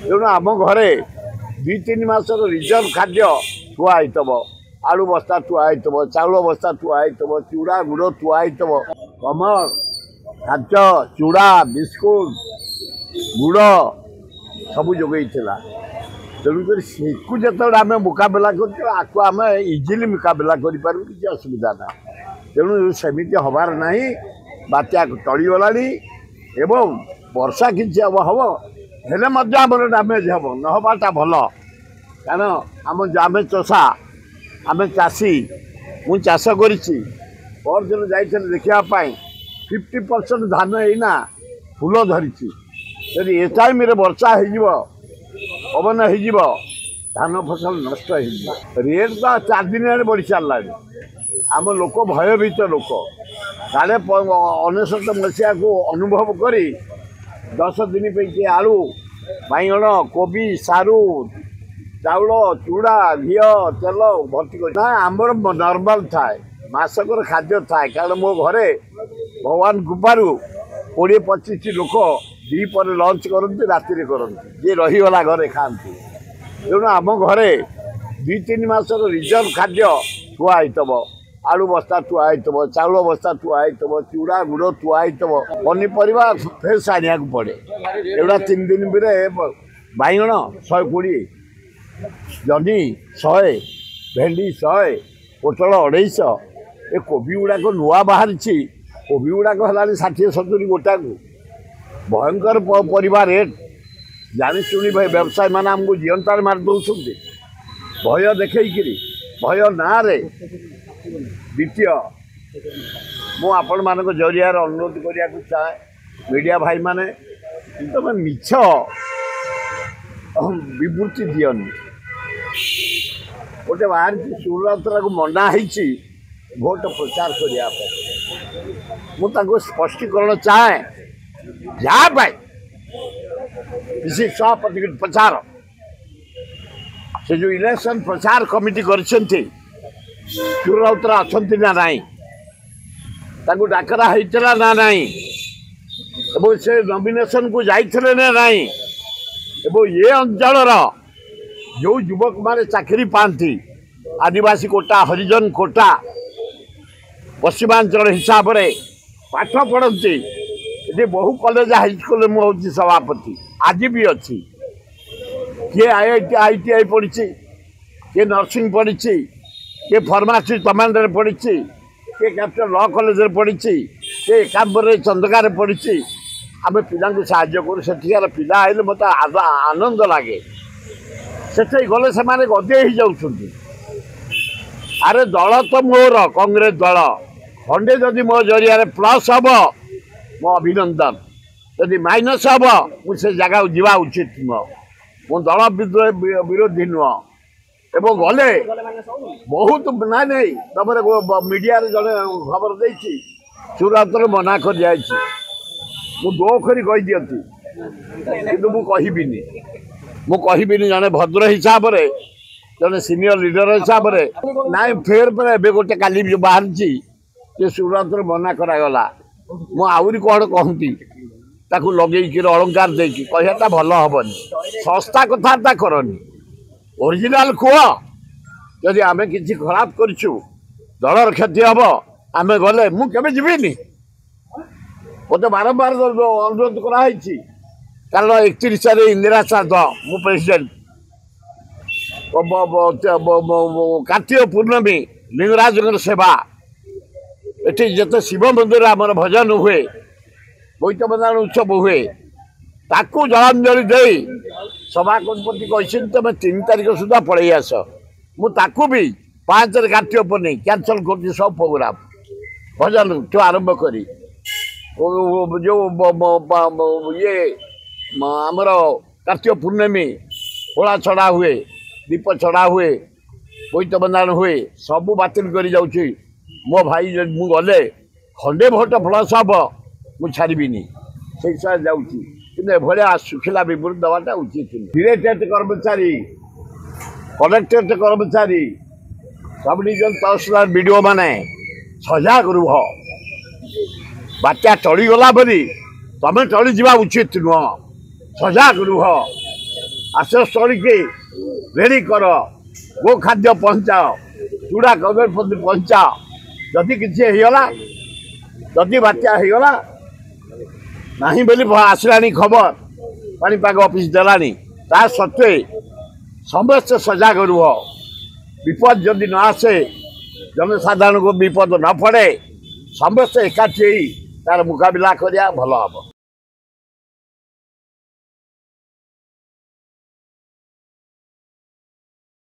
तेणु आम घरे 2-3 मासर रिजर्व खाद्य थुआ आलू बस्ता थुआ चाउल बस्ता थुआ चूड़ा गुड़ थुआ कमल खाच चूड़ा बिस्कुट गुड़ सब जोगई तेणुक जो आम मुकाबला करम इजिली मुकाबला करूँ किसी असुविधा ना तेणु सेमती हबार ना बात्या टलीगला एवं वर्षा किसी हम हम हेले आमर डैमेज हम नहबाटा भल कारण आम चषा आम चाषी मु चाष करी परदिन जाइए देखापी 50% धान यहीना फूल धरी यदि ए टाइम वर्षा हो पवन हो धान फसल नष्ट हो रेट तो 4 दिन बढ़ी सारा आम लोक भयभीत लोक काले 99 मसीहा को अनुभव कर 10 दिन पे आलू बैगण कोबी सारू चाउल चूड़ा घी तेल भर्ती कर आमर नर्माल थाए मासकर खाद्य थाए कारण मो घरे भगवान कृपार 20-25 लोक दीपर लंच करते राति करते जी रहीगला घरे खाती तेणु आम घरे 2-3 मासर रिजर्व खाद्य थुआ आलू बस्ता थुआ चाउल बस्ता थुआ चूड़ा गुड़ थुआ पनीपरिया फ्रेश आने पड़े एगुड़ा 3 दिन भी बैगण 120 जनी 100 भेंडी 100 पोटल 250 ए कोबी गुड़ाक नुआ बाहरी कोबी गुड़ाक है 60-70 गोटा को भयंकर परिवा रेट जानी शुणी भाई व्यवसायी मैंने आमको जीवनता मार दौरान भय देखी भय ना रे द्वितीय मुझे मान जरिया अनुरोध करने चाहे मीडिया भाई माने तुम मिछ विवृत्ति दियनी गोटे बाहर सुरतरा को मना ही भोट प्रचार करने मुझे स्पष्टीकरण चाहे जहाँ किसी सभापति प्रचार से जो इलेक्शन प्रचार कमिटी कर सुरतरा अच्छा ना नाई डाकरा होता ना नाई से नॉमिनेशन को जाइए ना नाई ये अंचल जो युवक माने चाकरी पाती आदिवासी कोटा हरिजन कोटा पश्चिमांचल हिसाब से पाठ पढ़ती ये बहु कॉलेज हाईस्कूल में हूँ सभापति आज भी अच्छी किए IITI पढ़ी किए नर्सिंग पढ़ी किए फार्मासी कमांडर पढ़ी किए कैपिटल लॉ कॉलेज पढ़ी किए एकांबर चंदकार पढ़ी आम पिला साहाଯ୍य करूँ सेठिकार पिला आइले मत आनंद लगे से गले से गदे ही जाऊँ अरे दल तो मोर कांग्रेस दल खंडे जदि मो जरिया प्लस हम मो अभिनंदन जदि माइनस हम मुझे जगह जावा उचित नुह मो दल विरोधी नुह एवं गले बहुत ना नहीं तुम मीडिया जड़े खबर दे सूरत मना कर जाए दो खरी कही दिखती कि मुझे जड़े भद्र हिसाब से जड़े सीनियर लीडर हिसाब से ना फेर पर एवं गोटे काली जो बाहर सूरत मना करागला मुझे कौन कहती ताकू लगे अलंकार देखी कहता भल हेनी सस्ता कथा करनी ओरिजिनाल कह जदि आम कि खराब करूँ दलर क्षति हम आम गले मुझे जीविनी मत बारंबार अनुरोध कराई कारण 31 तारीख इंदिरा श्राद्ध मु प्रेसिडेंट कार्तिक पूर्णमी लिंगराज सेवा ये जिते शिव मंदिर आमर भजन हुए बोईत बंदाण उत्सव हुए ताकू जलांजलि दे सभापति कहते तुम 3 तारीख सुधा पलि आस मुझे भी 5 कार्तिक पूर्णमी कैंसल कर सब प्रोग्राम भजन ठू आरंभ करी जो ये आमर कार्तिक पूर्णमी होड़ा छड़ा हुए दीप छड़ा हुए बोईत बंदाण हुए सबू बातिल कर जाऊँ मो भाई मु गले खंडे भोट प्लस हम मुझे छाड़बी से जाऊँगी कि सुखिला विवृत्ति दवाटा उचित डिरेक्टरेट कर्मचारी कलेक्टरेट कर्मचारी सब डिविजन तहसीलदार बीडीओ माने सजाग रुह बात्या टलीगला बोली तुम टली जा उचित नुह सजाग रुह आश्रयस्थली के रेडी कर गो खाद्य पहुँचाओ चूड़ा कदली पहुँचाओ जदि किसी होगला जदि बात्या होगला नहीं बोली आसला खबर पानीपाग ऑफिस देलानी ता सत्वे समस्त सजग रुह विपद जदि न आसे जनसाधारण को विपद न पड़े समस्त एकाठी तार मुकाबला करिया भल हम।